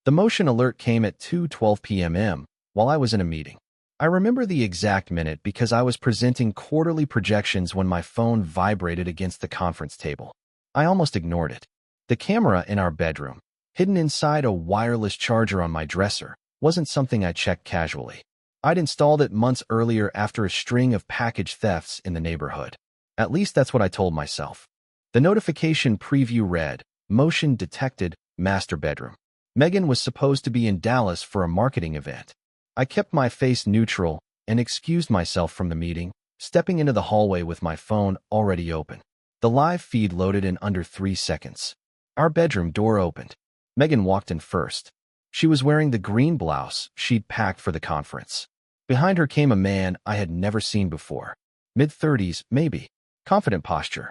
The motion alert came at 2:12 p.m. while I was in a meeting. I remember the exact minute because I was presenting quarterly projections when my phone vibrated against the conference table. I almost ignored it. The camera in our bedroom, hidden inside a wireless charger on my dresser, wasn't something I checked casually. I'd installed it months earlier after a string of package thefts in the neighborhood. At least that's what I told myself. The notification preview read, "Motion detected, master bedroom." Megan was supposed to be in Dallas for a marketing event. I kept my face neutral and excused myself from the meeting, stepping into the hallway with my phone already open. The live feed loaded in under 3 seconds. Our bedroom door opened. Megan walked in first. She was wearing the green blouse she'd packed for the conference. Behind her came a man I had never seen before. Mid-30s, maybe. Confident posture.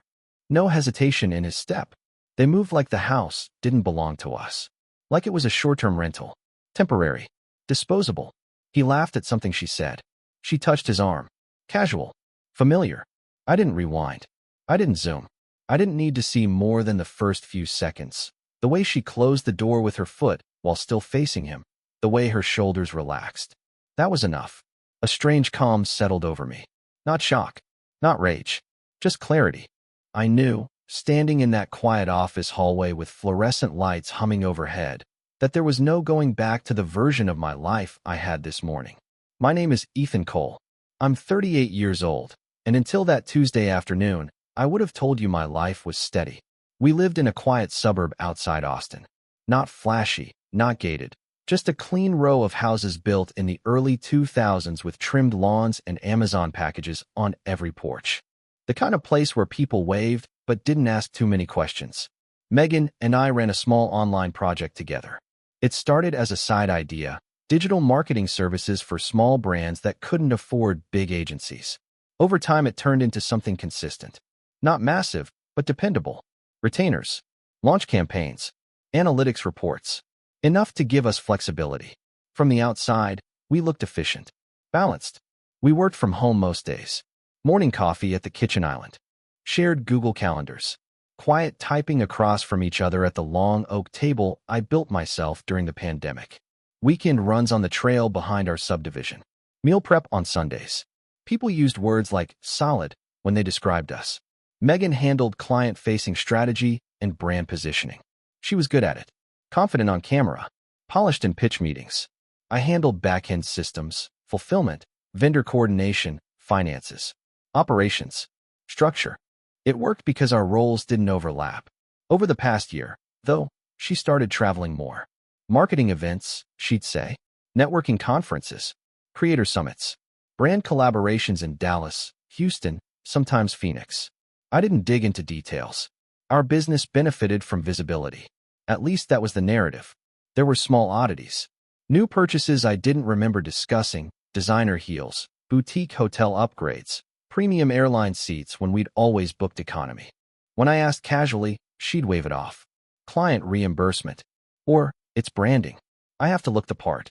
No hesitation in his step. They moved like the house didn't belong to us. Like it was a short-term rental. Temporary. Disposable. He laughed at something she said. She touched his arm. Casual. Familiar. I didn't rewind. I didn't zoom. I didn't need to see more than the first few seconds. The way she closed the door with her foot while still facing him. The way her shoulders relaxed. That was enough. A strange calm settled over me. Not shock. Not rage. Just clarity. I knew, standing in that quiet office hallway with fluorescent lights humming overhead, that there was no going back to the version of my life I had this morning. My name is Ethan Cole. I'm 38 years old, and until that Tuesday afternoon, I would have told you my life was steady. We lived in a quiet suburb outside Austin. Not flashy, not gated, just a clean row of houses built in the early 2000s with trimmed lawns and Amazon packages on every porch. The kind of place where people waved but didn't ask too many questions. Megan and I ran a small online project together. It started as a side idea, digital marketing services for small brands that couldn't afford big agencies. Over time, it turned into something consistent. Not massive, but dependable. Retainers, launch campaigns, analytics reports. Enough to give us flexibility. From the outside, we looked efficient, balanced. We worked from home most days. Morning coffee at the kitchen island. Shared Google calendars. Quiet typing across from each other at the long oak table I built myself during the pandemic. Weekend runs on the trail behind our subdivision. Meal prep on Sundays. People used words like solid when they described us. Megan handled client-facing strategy and brand positioning. She was good at it. Confident on camera. Polished in pitch meetings. I handled back-end systems, fulfillment, vendor coordination, finances, operations, structure. It worked because our roles didn't overlap. Over the past year, though, she started traveling more. Marketing events, she'd say. Networking conferences. Creator summits. Brand collaborations in Dallas, Houston, sometimes Phoenix. I didn't dig into details. Our business benefited from visibility. At least that was the narrative. There were small oddities. New purchases I didn't remember discussing, designer heels, boutique hotel upgrades, premium airline seats when we'd always booked economy. When I asked casually, she'd wave it off. Client reimbursement. Or, it's branding. I have to look the part.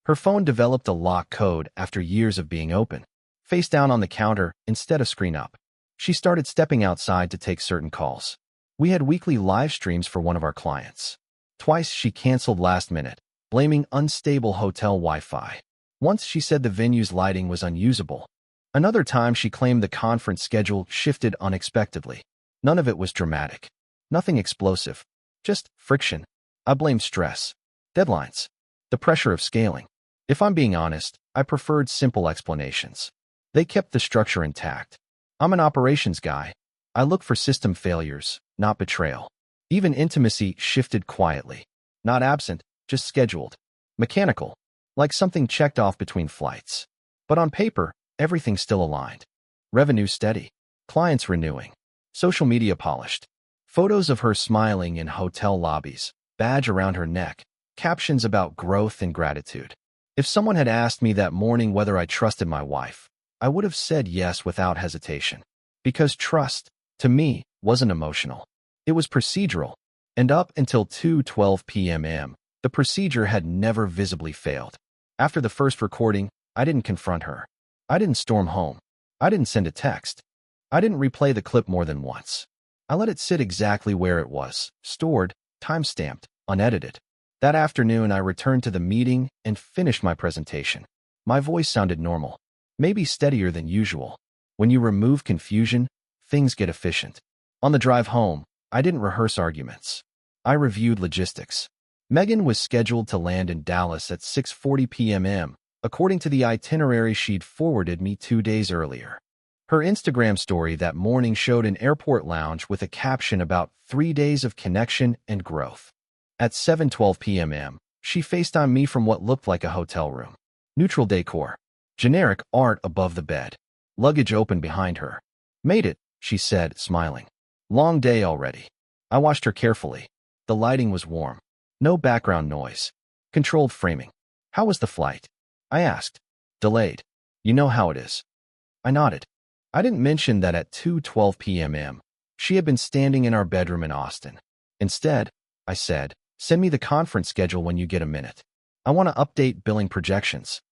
Her phone developed a lock code after years of being open. Face down on the counter instead of screen up. She started stepping outside to take certain calls. We had weekly live streams for one of our clients. Twice she canceled last minute, blaming unstable hotel Wi-Fi. Once she said the venue's lighting was unusable. Another time she claimed the conference schedule shifted unexpectedly. None of it was dramatic. Nothing explosive. Just friction. I blamed stress. Deadlines. The pressure of scaling. If I'm being honest, I preferred simple explanations. They kept the structure intact. I'm an operations guy. I look for system failures, not betrayal. Even intimacy shifted quietly. Not absent, just scheduled. Mechanical. Like something checked off between flights. But on paper, everything still aligned. Revenue steady. Clients renewing. Social media polished. Photos of her smiling in hotel lobbies. Badge around her neck. Captions about growth and gratitude. If someone had asked me that morning whether I trusted my wife, I would have said yes without hesitation. Because trust, to me, wasn't emotional. It was procedural. And up until 2:12 p.m., the procedure had never visibly failed. After the first recording, I didn't confront her. I didn't storm home. I didn't send a text. I didn't replay the clip more than once. I let it sit exactly where it was, stored, time-stamped, unedited. That afternoon, I returned to the meeting and finished my presentation. My voice sounded normal, maybe steadier than usual. When you remove confusion, things get efficient. On the drive home, I didn't rehearse arguments. I reviewed logistics. Megan was scheduled to land in Dallas at 6:40 p.m., according to the itinerary she'd forwarded me 2 days earlier. Her Instagram story that morning showed an airport lounge with a caption about 3 days of connection and growth. At 7:12 p.m., she FaceTimed me from what looked like a hotel room. Neutral decor. Generic art above the bed. Luggage open behind her. "Made it," she said, smiling. "Long day already." I watched her carefully. The lighting was warm. No background noise. Controlled framing. "How was the flight?" I asked. "Delayed. You know how it is." I nodded. I didn't mention that at 2:12 p.m. she had been standing in our bedroom in Austin. Instead, I said, "Send me the conference schedule when you get a minute. I want to update billing projections."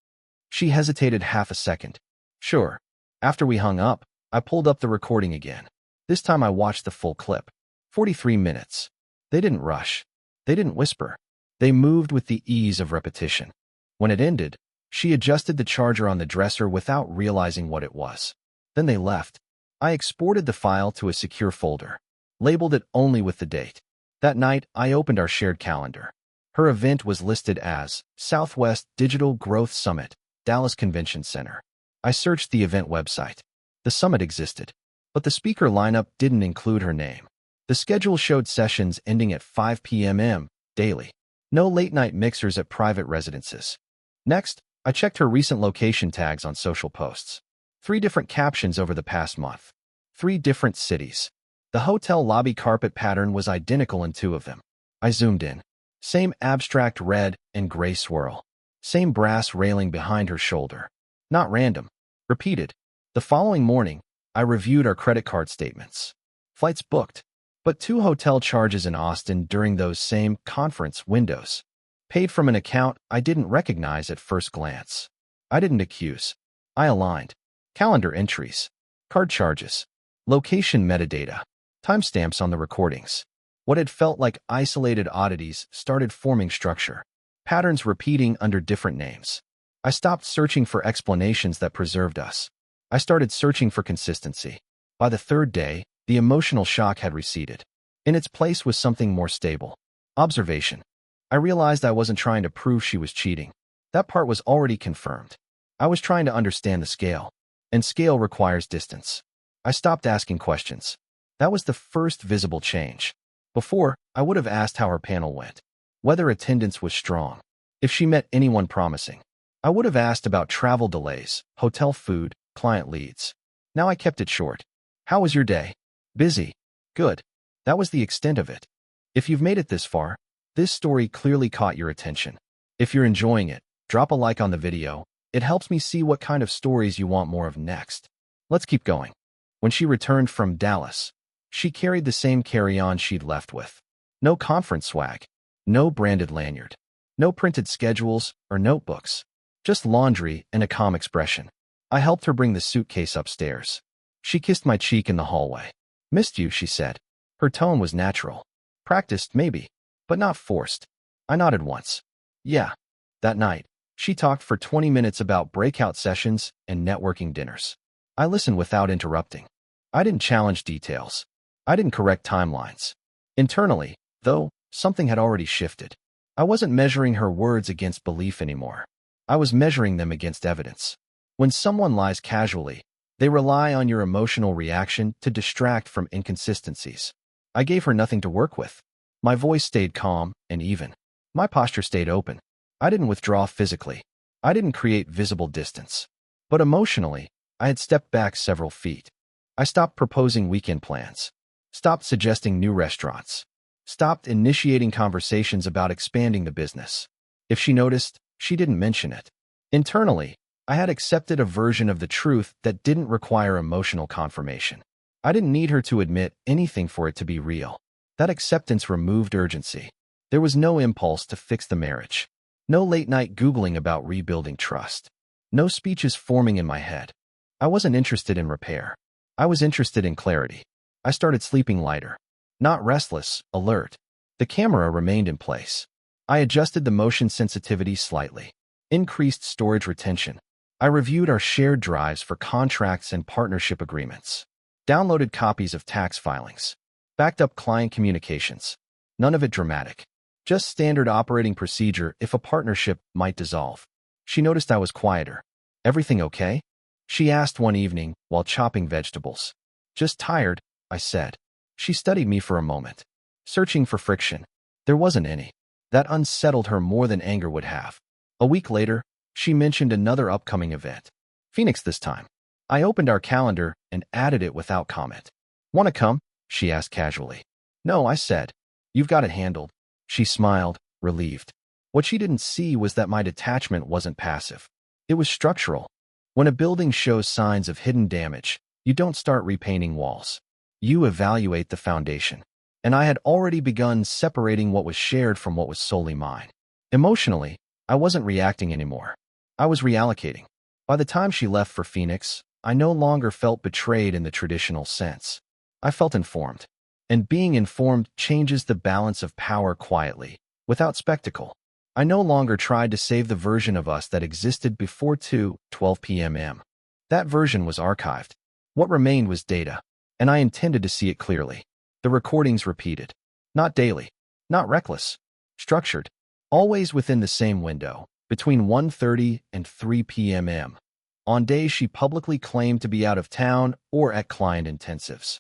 She hesitated half a second. "Sure." After we hung up, I pulled up the recording again. This time I watched the full clip. 43 minutes. They didn't rush. They didn't whisper. They moved with the ease of repetition. When it ended, she adjusted the charger on the dresser without realizing what it was. Then they left. I exported the file to a secure folder, labeled it only with the date. That night, I opened our shared calendar. Her event was listed as Southwest Digital Growth Summit, Dallas Convention Center. I searched the event website. The summit existed, but the speaker lineup didn't include her name. The schedule showed sessions ending at 5 p.m. daily. No late-night mixers at private residences. Next, I checked her recent location tags on social posts. 3 different captions over the past month. 3 different cities. The hotel lobby carpet pattern was identical in 2 of them. I zoomed in. Same abstract red and gray swirl. Same brass railing behind her shoulder. Not random. Repeated. The following morning, I reviewed our credit card statements. Flights booked, but 2 hotel charges in Austin during those same conference windows. Paid from an account I didn't recognize at first glance. I didn't accuse. I aligned. Calendar entries. Card charges. Location metadata. Timestamps on the recordings. What had felt like isolated oddities started forming structure. Patterns repeating under different names. I stopped searching for explanations that preserved us. I started searching for consistency. By the 3rd day, the emotional shock had receded. In its place was something more stable. Observation. I realized I wasn't trying to prove she was cheating. That part was already confirmed. I was trying to understand the scale. And scale requires distance. I stopped asking questions. That was the first visible change. Before, I would have asked how her panel went, whether attendance was strong, if she met anyone promising. I would have asked about travel delays, hotel food, client leads. Now I kept it short. "How was your day?" "Busy." "Good." That was the extent of it. If you've made it this far, this story clearly caught your attention. If you're enjoying it, drop a like on the video. It helps me see what kind of stories you want more of next. Let's keep going. When she returned from Dallas, she carried the same carry-on she'd left with. No conference swag. No branded lanyard. No printed schedules or notebooks. Just laundry and a calm expression. I helped her bring the suitcase upstairs. She kissed my cheek in the hallway. "Missed you," she said. Her tone was natural. Practiced, maybe, but not forced. I nodded once. "Yeah." That night, she talked for 20 minutes about breakout sessions and networking dinners. I listened without interrupting. I didn't challenge details. I didn't correct timelines. Internally, though, something had already shifted. I wasn't measuring her words against belief anymore. I was measuring them against evidence. When someone lies casually, they rely on your emotional reaction to distract from inconsistencies. I gave her nothing to work with. My voice stayed calm and even. My posture stayed open. I didn't withdraw physically. I didn't create visible distance. But emotionally, I had stepped back several feet. I stopped proposing weekend plans. Stopped suggesting new restaurants. Stopped initiating conversations about expanding the business. If she noticed, she didn't mention it. Internally, I had accepted a version of the truth that didn't require emotional confirmation. I didn't need her to admit anything for it to be real. That acceptance removed urgency. There was no impulse to fix the marriage. No late-night Googling about rebuilding trust. No speeches forming in my head. I wasn't interested in repair. I was interested in clarity. I started sleeping lighter. Not restless, alert. The camera remained in place. I adjusted the motion sensitivity slightly, increased storage retention. I reviewed our shared drives for contracts and partnership agreements, downloaded copies of tax filings, backed up client communications. None of it dramatic. Just standard operating procedure if a partnership might dissolve. She noticed I was quieter. "Everything okay?" she asked one evening while chopping vegetables. "Just tired," I said. She studied me for a moment, searching for friction. There wasn't any. That unsettled her more than anger would have. A week later, she mentioned another upcoming event. Phoenix this time. I opened our calendar and added it without comment. "Want to come?" she asked casually. "No," I said. "You've got it handled." She smiled, relieved. What she didn't see was that my detachment wasn't passive. It was structural. When a building shows signs of hidden damage, you don't start repainting walls. You evaluate the foundation. And I had already begun separating what was shared from what was solely mine. Emotionally, I wasn't reacting anymore. I was reallocating. By the time she left for Phoenix, I no longer felt betrayed in the traditional sense. I felt informed. And being informed changes the balance of power quietly, without spectacle. I no longer tried to save the version of us that existed before 2:12 p.m. That version was archived. What remained was data, and I intended to see it clearly. The recordings repeated. Not daily, not reckless, structured, always within the same window, between 1:30 and 3 p.m. on days she publicly claimed to be out of town or at client intensives.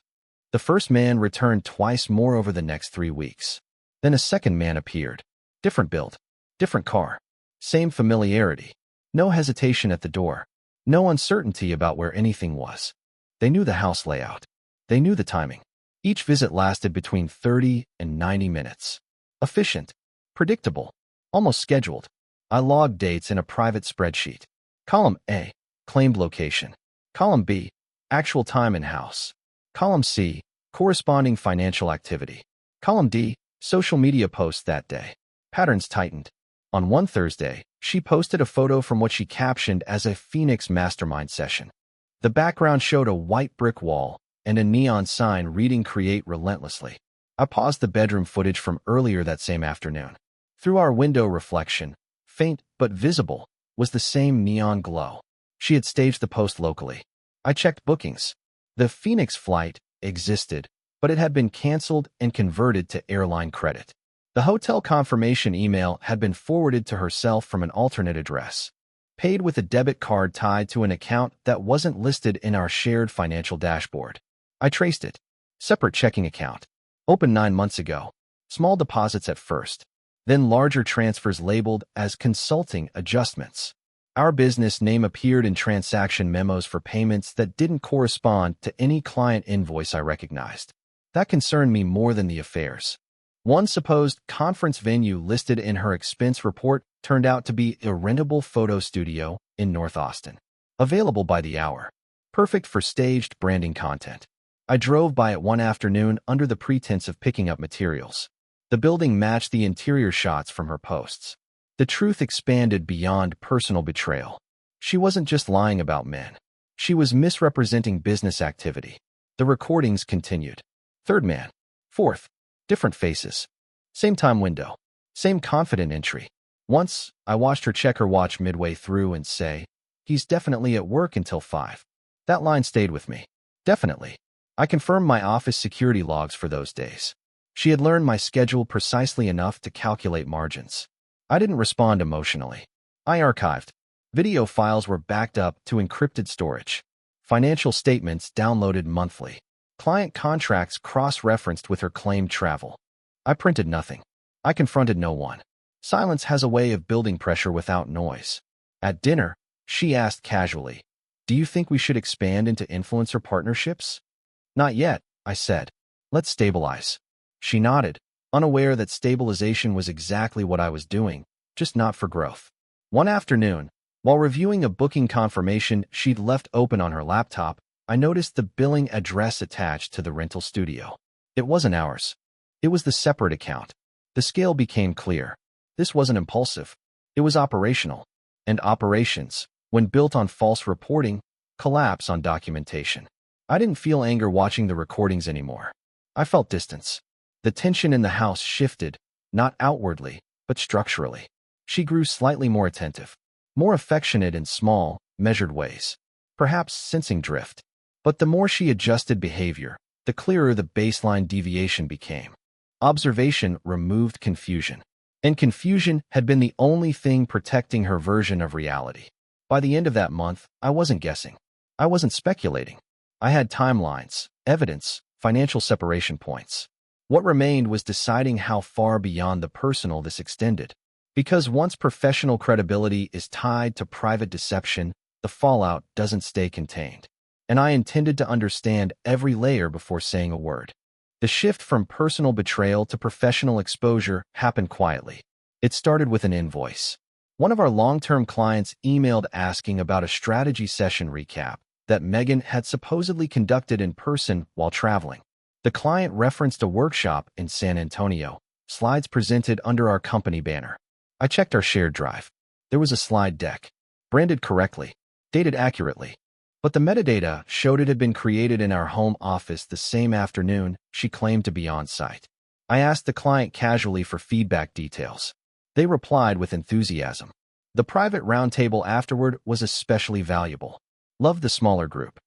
The first man returned twice more over the next 3 weeks. Then a second man appeared. Different build, different car, same familiarity. No hesitation at the door, no uncertainty about where anything was. They knew the house layout. They knew the timing. Each visit lasted between 30 and 90 minutes. Efficient, predictable, almost scheduled. I logged dates in a private spreadsheet. Column A, claimed location. Column B, actual time in house. Column C, corresponding financial activity. Column D, social media posts that day. Patterns tightened. On one Thursday, she posted a photo from what she captioned as a Phoenix mastermind session. The background showed a white brick wall and a neon sign reading "Create relentlessly." I paused the bedroom footage from earlier that same afternoon. Through our window reflection, faint but visible, was the same neon glow. She had staged the post locally. I checked bookings. The Phoenix flight existed, but it had been canceled and converted to airline credit. The hotel confirmation email had been forwarded to herself from an alternate address, paid with a debit card tied to an account that wasn't listed in our shared financial dashboard. I traced it. Separate checking account. Opened 9 months ago. Small deposits at first, then larger transfers labeled as consulting adjustments. Our business name appeared in transaction memos for payments that didn't correspond to any client invoice I recognized. That concerned me more than the affairs. One supposed conference venue listed in her expense report turned out to be a rentable photo studio in North Austin. Available by the hour. Perfect for staged branding content. I drove by it one afternoon under the pretense of picking up materials. The building matched the interior shots from her posts. The truth expanded beyond personal betrayal. She wasn't just lying about men. She was misrepresenting business activity. The recordings continued. Third man. Fourth. Different faces. Same time window. Same confident entry. Once, I watched her check her watch midway through and say, "He's definitely at work until 5. That line stayed with me. Definitely. I confirmed my office security logs for those days. She had learned my schedule precisely enough to calculate margins. I didn't respond emotionally. I archived. Video files were backed up to encrypted storage. Financial statements downloaded monthly. Client contracts cross-referenced with her claimed travel. I printed nothing. I confronted no one. Silence has a way of building pressure without noise. At dinner, she asked casually, "Do you think we should expand into influencer partnerships?" "Not yet," I said. "Let's stabilize." She nodded, unaware that stabilization was exactly what I was doing, just not for growth. One afternoon, while reviewing a booking confirmation she'd left open on her laptop, I noticed the billing address attached to the rental studio. It wasn't ours. It was the separate account. The scale became clear. This wasn't impulsive. It was operational. And operations, when built on false reporting, collapse on documentation. I didn't feel anger watching the recordings anymore. I felt distance. The tension in the house shifted, not outwardly, but structurally. She grew slightly more attentive, more affectionate in small, measured ways, perhaps sensing drift. But the more she adjusted behavior, the clearer the baseline deviation became. Observation removed confusion, and confusion had been the only thing protecting her version of reality. By the end of that month, I wasn't guessing. I wasn't speculating. I had timelines, evidence, financial separation points. What remained was deciding how far beyond the personal this extended. Because once professional credibility is tied to private deception, the fallout doesn't stay contained. And I intended to understand every layer before saying a word. The shift from personal betrayal to professional exposure happened quietly. It started with an invoice. One of our long-term clients emailed asking about a strategy session recap that Megan had supposedly conducted in person while traveling. The client referenced a workshop in San Antonio, slides presented under our company banner. I checked our shared drive. There was a slide deck, branded correctly, dated accurately, but the metadata showed it had been created in our home office the same afternoon she claimed to be on site. I asked the client casually for feedback details. They replied with enthusiasm. The private roundtable afterward was especially valuable. Loved the smaller group.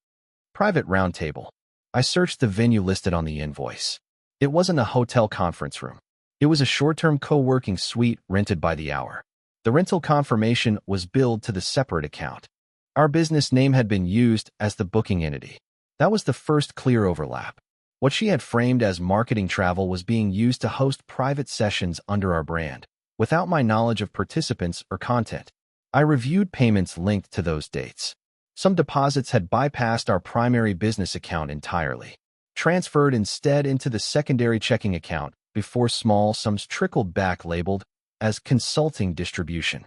Private roundtable. I searched the venue listed on the invoice. It wasn't a hotel conference room. It was a short-term co-working suite rented by the hour. The rental confirmation was billed to the separate account. Our business name had been used as the booking entity. That was the first clear overlap. What she had framed as marketing travel was being used to host private sessions under our brand, without my knowledge of participants or content. I reviewed payments linked to those dates. Some deposits had bypassed our primary business account entirely, transferred instead into the secondary checking account before small sums trickled back labeled as consulting distribution.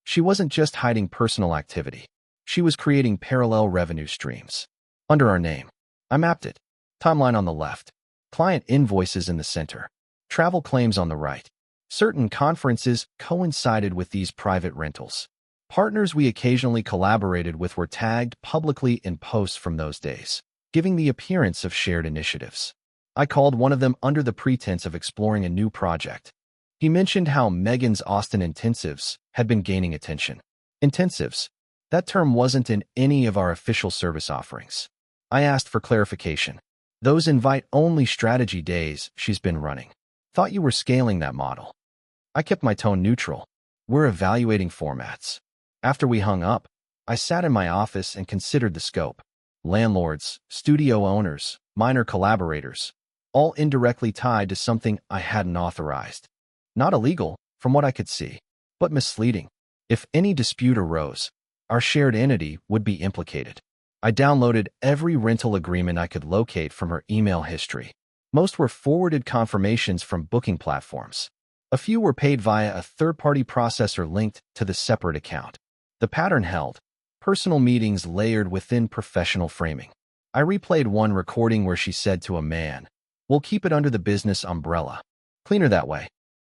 She wasn't just hiding personal activity. She was creating parallel revenue streams. Under our name, I mapped it. Timeline on the left. Client invoices in the center. Travel claims on the right. Certain conferences coincided with these private rentals. Partners we occasionally collaborated with were tagged publicly in posts from those days, giving the appearance of shared initiatives. I called one of them under the pretense of exploring a new project. He mentioned how Megan's Austin intensives had been gaining attention. Intensives. That term wasn't in any of our official service offerings. I asked for clarification. Those invite-only strategy days she's been running. Thought you were scaling that model. I kept my tone neutral. We're evaluating formats. After we hung up, I sat in my office and considered the scope. Landlords, studio owners, minor collaborators, all indirectly tied to something I hadn't authorized. Not illegal, from what I could see, but misleading. If any dispute arose, our shared entity would be implicated. I downloaded every rental agreement I could locate from her email history. Most were forwarded confirmations from booking platforms. A few were paid via a third-party processor linked to the separate account. The pattern held. Personal meetings layered within professional framing. I replayed one recording where she said to a man, "We'll keep it under the business umbrella. Cleaner that way."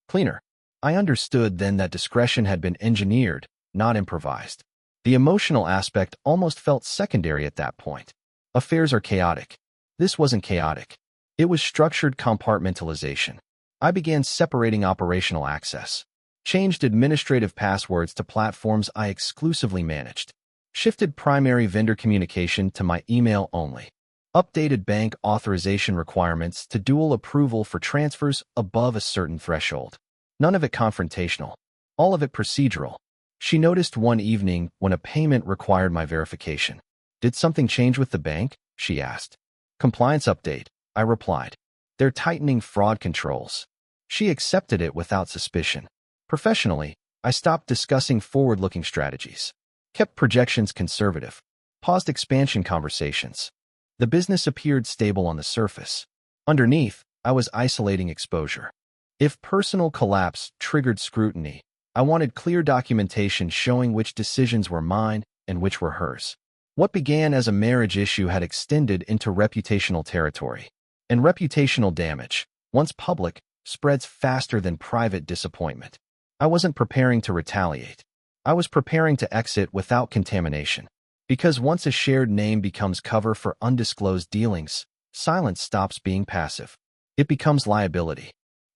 Cleaner. I understood then that discretion had been engineered, not improvised. The emotional aspect almost felt secondary at that point. Affairs are chaotic. This wasn't chaotic. It was structured compartmentalization. I began separating operational access, changed administrative passwords to platforms I exclusively managed, shifted primary vendor communication to my email only, updated bank authorization requirements to dual approval for transfers above a certain threshold. None of it confrontational, all of it procedural. She noticed one evening when a payment required my verification. "Did something change with the bank?" she asked. "Compliance update," I replied. "They're tightening fraud controls." She accepted it without suspicion. Professionally, I stopped discussing forward-looking strategies, kept projections conservative, paused expansion conversations. The business appeared stable on the surface. Underneath, I was isolating exposure. If personal collapse triggered scrutiny, I wanted clear documentation showing which decisions were mine and which were hers. What began as a marriage issue had extended into reputational territory. And reputational damage, once public, spreads faster than private disappointment. I wasn't preparing to retaliate. I was preparing to exit without contamination. Because once a shared name becomes cover for undisclosed dealings, silence stops being passive. It becomes liability.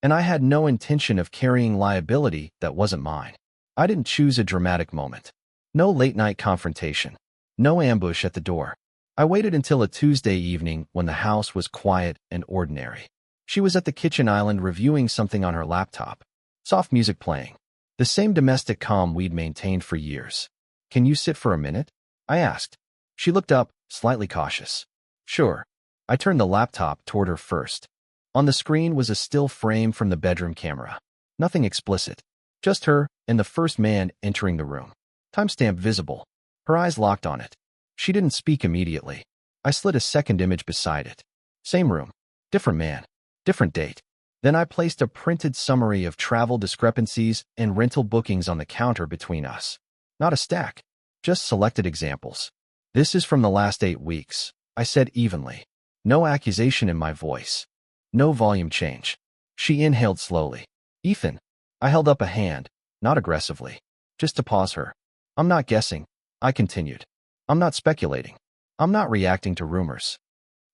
and I had no intention of carrying liability that wasn't mine. I didn't choose a dramatic moment. No late-night confrontation. No ambush at the door. I waited until a Tuesday evening when the house was quiet and ordinary. She was at the kitchen island reviewing something on her laptop. Soft music playing. The same domestic calm we'd maintained for years. "Can you sit for a minute?" I asked. She looked up, slightly cautious. "Sure." I turned the laptop toward her first. On the screen was a still frame from the bedroom camera. Nothing explicit. Just her and the first man entering the room. Timestamp visible. Her eyes locked on it. She didn't speak immediately. I slid a second image beside it. Same room. Different man. Different date. Then I placed a printed summary of travel discrepancies and rental bookings on the counter between us. Not a stack. Just selected examples. "This is from the last 8 weeks," I said evenly. No accusation in my voice. No volume change. She inhaled slowly. "Ethan." I held up a hand, not aggressively, just to pause her. "I'm not guessing," I continued. "I'm not speculating. I'm not reacting to rumors."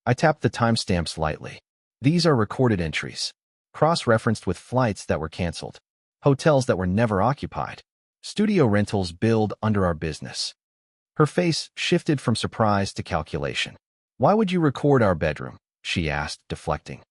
I tapped the timestamps lightly. "These are recorded entries, cross-referenced with flights that were canceled, hotels that were never occupied, studio rentals billed under our business." Her face shifted from surprise to calculation. "Why would you record our bedroom?" she asked, deflecting.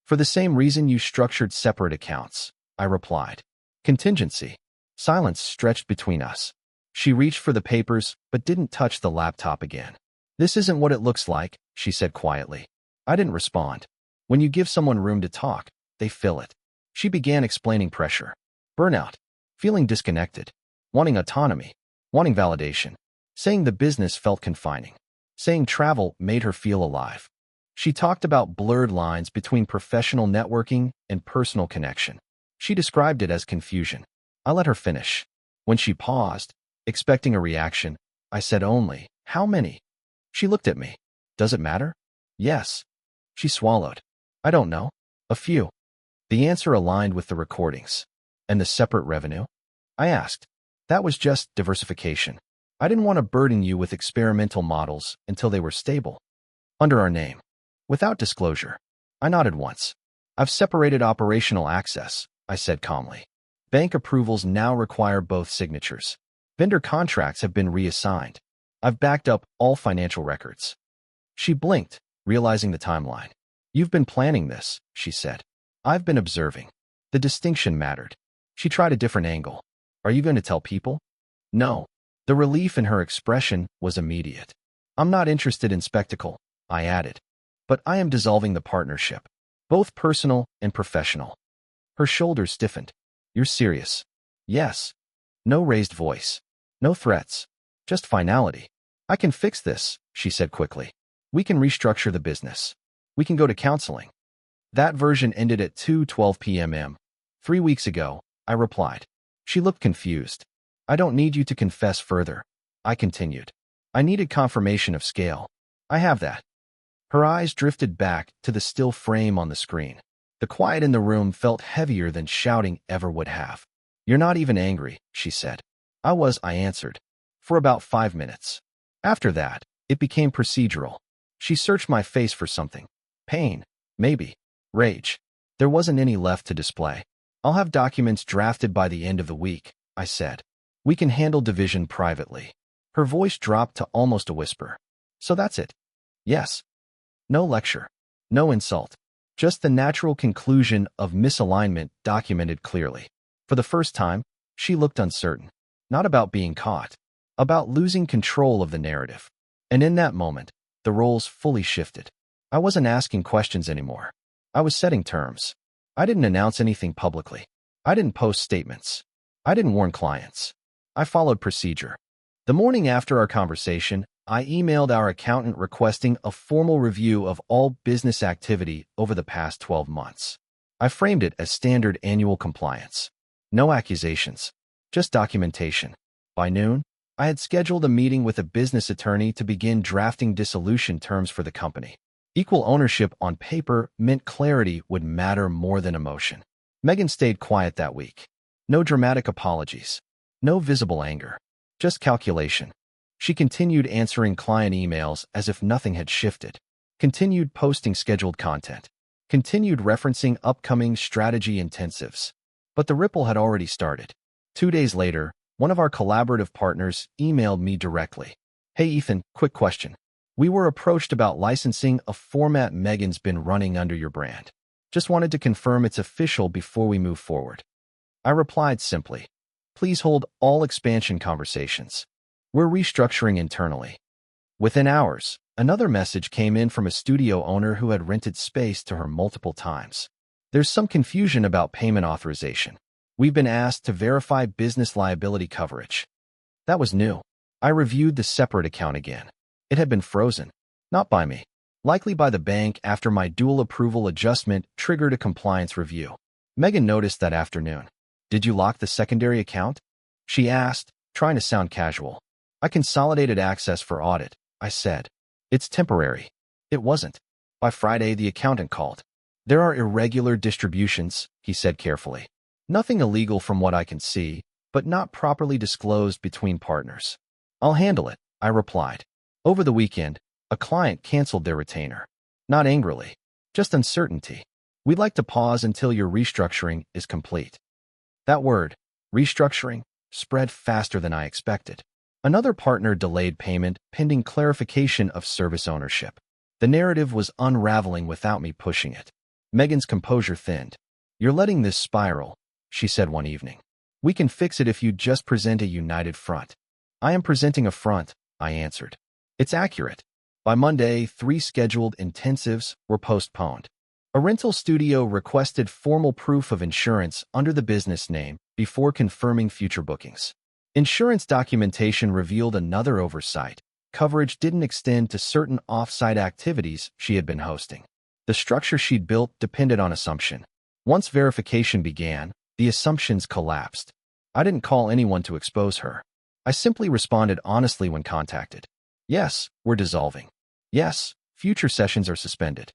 "For the same reason you structured separate accounts," I replied. "Contingency." Silence stretched between us. She reached for the papers, but didn't touch the laptop again. "This isn't what it looks like," she said quietly. I didn't respond. When you give someone room to talk, they fill it. She began explaining pressure. Burnout. Feeling disconnected. Wanting autonomy. Wanting validation. Saying the business felt confining. Saying travel made her feel alive. She talked about blurred lines between professional networking and personal connection. She described it as confusion. I let her finish. When she paused, expecting a reaction, I said only, "How many?" She looked at me. "Does it matter?" "Yes." She swallowed. "I don't know. A few." The answer aligned with the recordings. "And the separate revenue?" I asked. "That was just diversification. I didn't want to burden you with experimental models until they were stable. Under our name. Without disclosure." I nodded once. "I've separated operational access," I said calmly. "Bank approvals now require both signatures. Vendor contracts have been reassigned. I've backed up all financial records." She blinked, realizing the timeline. "You've been planning this," she said. "I've been observing." The distinction mattered. She tried a different angle. "Are you going to tell people?" "No." The relief in her expression was immediate. "I'm not interested in spectacle," I added. "But I am dissolving the partnership, both personal and professional." Her shoulders stiffened. "You're serious?" "Yes." No raised voice. No threats. Just finality. "I can fix this," she said quickly. "We can restructure the business. We can go to counseling." That version ended at 2:12 p.m. 3 weeks ago, I replied. She looked confused. "I don't need you to confess further," I continued. "I needed confirmation of scale. I have that." Her eyes drifted back to the still frame on the screen. The quiet in the room felt heavier than shouting ever would have. "You're not even angry," she said. I answered. For about 5 minutes. After that, it became procedural. She searched my face for something. Pain. Maybe. Rage. There wasn't any left to display. "I'll have documents drafted by the end of the week," I said. "We can handle division privately." Her voice dropped to almost a whisper. "So that's it?" "Yes." No lecture. No insult. Just the natural conclusion of misalignment documented clearly. For the first time, she looked uncertain. Not about being caught. About losing control of the narrative. And in that moment, the roles fully shifted. I wasn't asking questions anymore. I was setting terms. I didn't announce anything publicly. I didn't post statements. I didn't warn clients. I followed procedure. The morning after our conversation, I emailed our accountant requesting a formal review of all business activity over the past 12 months. I framed it as standard annual compliance. No accusations, just documentation. By noon, I had scheduled a meeting with a business attorney to begin drafting dissolution terms for the company. Equal ownership on paper meant clarity would matter more than emotion. Megan stayed quiet that week. No dramatic apologies. No visible anger. Just calculation. She continued answering client emails as if nothing had shifted. Continued posting scheduled content. continued referencing upcoming strategy intensives. But the ripple had already started. 2 days later, one of our collaborative partners emailed me directly. Hey Ethan, quick question. We were approached about licensing a format Megan's been running under your brand. Just wanted to confirm it's official before we move forward. I replied simply, please hold all expansion conversations. We're restructuring internally. Within hours, another message came in from a studio owner who had rented space to her multiple times. There's some confusion about payment authorization. We've been asked to verify business liability coverage. That was new. I reviewed the separate account again. It had been frozen, not by me, likely by the bank after my dual approval adjustment triggered a compliance review. Megan noticed that afternoon. Did you lock the secondary account? She asked, trying to sound casual. I consolidated access for audit, I said. It's temporary. It wasn't. By Friday, the accountant called. There are irregular distributions, he said carefully. Nothing illegal from what I can see, but not properly disclosed between partners. I'll handle it, I replied. Over the weekend, a client canceled their retainer. Not angrily, just uncertainty. We'd like to pause until your restructuring is complete. That word, restructuring, spread faster than I expected. Another partner delayed payment pending clarification of service ownership. The narrative was unraveling without me pushing it. Megan's composure thinned. You're letting this spiral, she said one evening. We can fix it if you just present a united front. I am presenting a front, I answered. It's accurate. By Monday, 3 scheduled intensives were postponed. A rental studio requested formal proof of insurance under the business name before confirming future bookings. Insurance documentation revealed another oversight. Coverage didn't extend to certain off-site activities she had been hosting. The structure she'd built depended on assumption. Once verification began, the assumptions collapsed. I didn't call anyone to expose her. I simply responded honestly when contacted. Yes, we're dissolving. Yes, future sessions are suspended.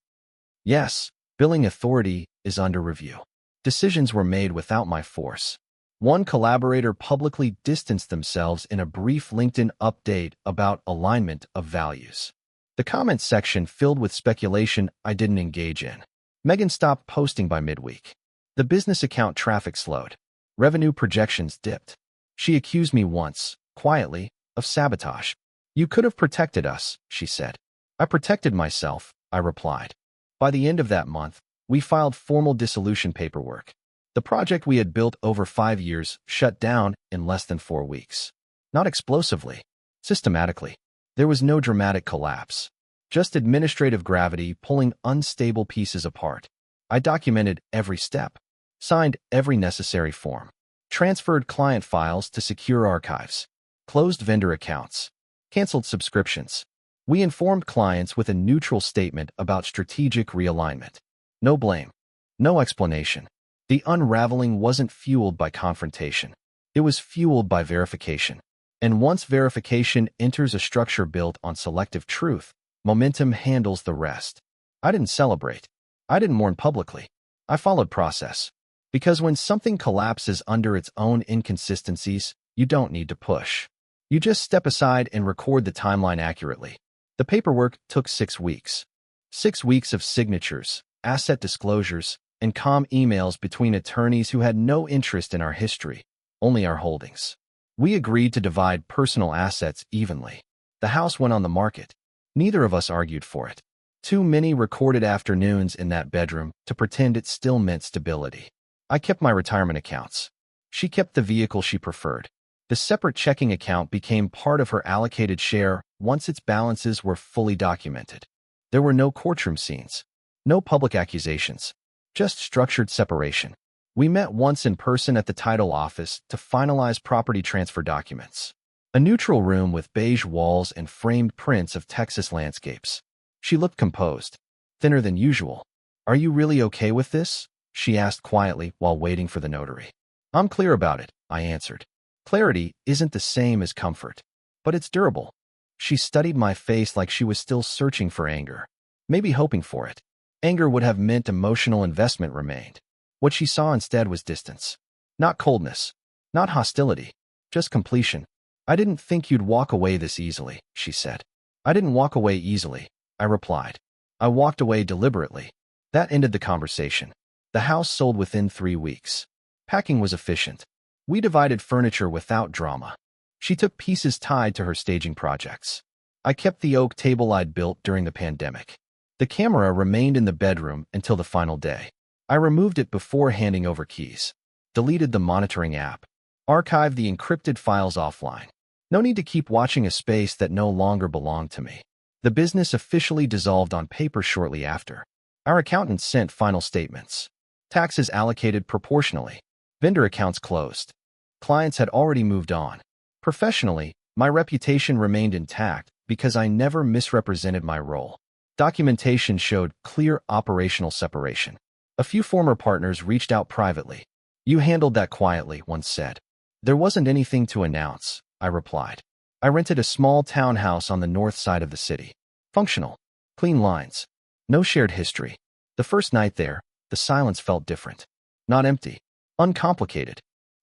Yes, billing authority is under review. Decisions were made without my force. One collaborator publicly distanced themselves in a brief LinkedIn update about alignment of values. The comments section filled with speculation I didn't engage in. Megan stopped posting by midweek. The business account traffic slowed. Revenue projections dipped. She accused me once, quietly, of sabotage. You could have protected us, she said. I protected myself, I replied. By the end of that month, we filed formal dissolution paperwork. The project we had built over 5 years shut down in less than 4 weeks. Not explosively, systematically. There was no dramatic collapse. Just administrative gravity pulling unstable pieces apart. I documented every step, signed every necessary form, transferred client files to secure archives, closed vendor accounts, canceled subscriptions. We informed clients with a neutral statement about strategic realignment. No blame, no explanation. The unraveling wasn't fueled by confrontation. It was fueled by verification. And once verification enters a structure built on selective truth, momentum handles the rest. I didn't celebrate. I didn't mourn publicly. I followed process. Because when something collapses under its own inconsistencies, you don't need to push. You just step aside and record the timeline accurately. The paperwork took 6 weeks. 6 weeks of signatures, asset disclosures, and calm emails between attorneys who had no interest in our history, only our holdings. We agreed to divide personal assets evenly. The house went on the market. Neither of us argued for it. Too many recorded afternoons in that bedroom to pretend it still meant stability. I kept my retirement accounts. She kept the vehicle she preferred. The separate checking account became part of her allocated share once its balances were fully documented. There were no courtroom scenes, no public accusations, just structured separation. We met once in person at the title office to finalize property transfer documents. A neutral room with beige walls and framed prints of Texas landscapes. She looked composed, thinner than usual. Are you really okay with this? She asked quietly while waiting for the notary. I'm clear about it, I answered. Clarity isn't the same as comfort, but it's durable. She studied my face like she was still searching for anger, maybe hoping for it. Anger would have meant emotional investment remained. What she saw instead was distance. Not coldness, not hostility, just completion. I didn't think you'd walk away this easily, she said. I didn't walk away easily, I replied. I walked away deliberately. That ended the conversation. The house sold within 3 weeks. Packing was efficient. We divided furniture without drama. She took pieces tied to her staging projects. I kept the oak table I'd built during the pandemic. The camera remained in the bedroom until the final day. I removed it before handing over keys. Deleted the monitoring app. Archived the encrypted files offline. No need to keep watching a space that no longer belonged to me. The business officially dissolved on paper shortly after. Our accountant sent final statements. Taxes allocated proportionally. Vendor accounts closed. Clients had already moved on. Professionally, my reputation remained intact because I never misrepresented my role. Documentation showed clear operational separation. A few former partners reached out privately. "You handled that quietly," one said. "There wasn't anything to announce," I replied. I rented a small townhouse on the north side of the city. Functional. Clean lines. No shared history. The first night there, the silence felt different. Not empty. Uncomplicated.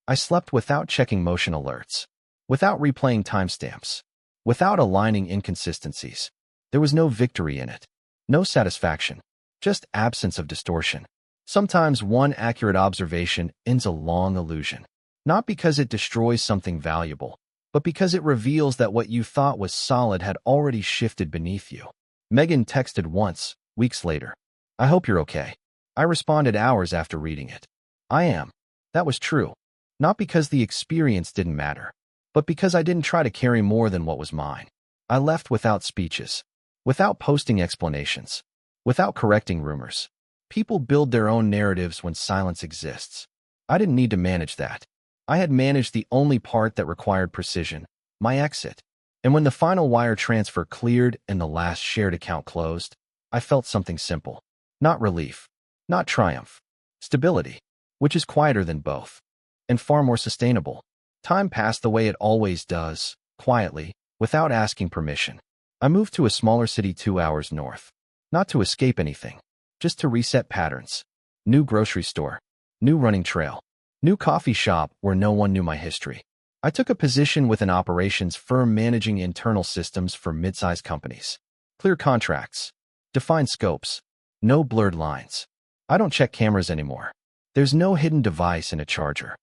I slept without checking motion alerts. Without replaying timestamps. Without aligning inconsistencies. There was no victory in it. No satisfaction. Just absence of distortion. Sometimes one accurate observation ends a long illusion. Not because it destroys something valuable, but because it reveals that what you thought was solid had already shifted beneath you. Megan texted once, weeks later. "I hope you're okay." I responded hours after reading it. "I am." That was true. Not because the experience didn't matter, but because I didn't try to carry more than what was mine. I left without speeches, without posting explanations, without correcting rumors. People build their own narratives when silence exists. I didn't need to manage that. I had managed the only part that required precision, my exit. And when the final wire transfer cleared and the last shared account closed, I felt something simple. Not relief, not triumph. Stability, which is quieter than both, and far more sustainable. Time passed the way it always does, quietly, without asking permission. I moved to a smaller city 2 hours north. Not to escape anything, just to reset patterns. New grocery store, new running trail, new coffee shop where no one knew my history. I took a position with an operations firm managing internal systems for mid-sized companies. Clear contracts, defined scopes, no blurred lines. I don't check cameras anymore. There's no hidden device in a charger.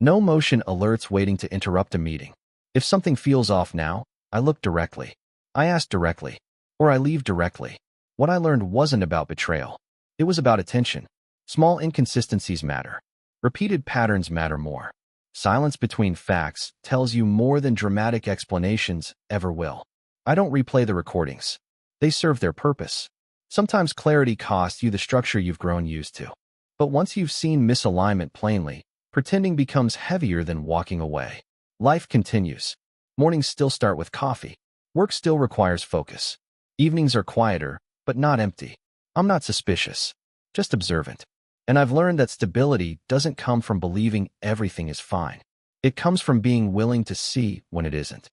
No motion alerts waiting to interrupt a meeting. If something feels off now, I look directly. I ask directly. Or I leave directly. What I learned wasn't about betrayal. It was about attention. Small inconsistencies matter. Repeated patterns matter more. Silence between facts tells you more than dramatic explanations ever will. I don't replay the recordings. They serve their purpose. Sometimes clarity costs you the structure you've grown used to. But once you've seen misalignment plainly, pretending becomes heavier than walking away. Life continues. Mornings still start with coffee. Work still requires focus. Evenings are quieter, but not empty. I'm not suspicious, just observant. And I've learned that stability doesn't come from believing everything is fine. It comes from being willing to see when it isn't.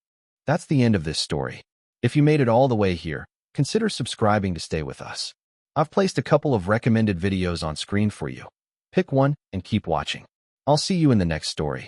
That's the end of this story. If you made it all the way here, consider subscribing to stay with us. I've placed a couple of recommended videos on screen for you. Pick one and keep watching. I'll see you in the next story.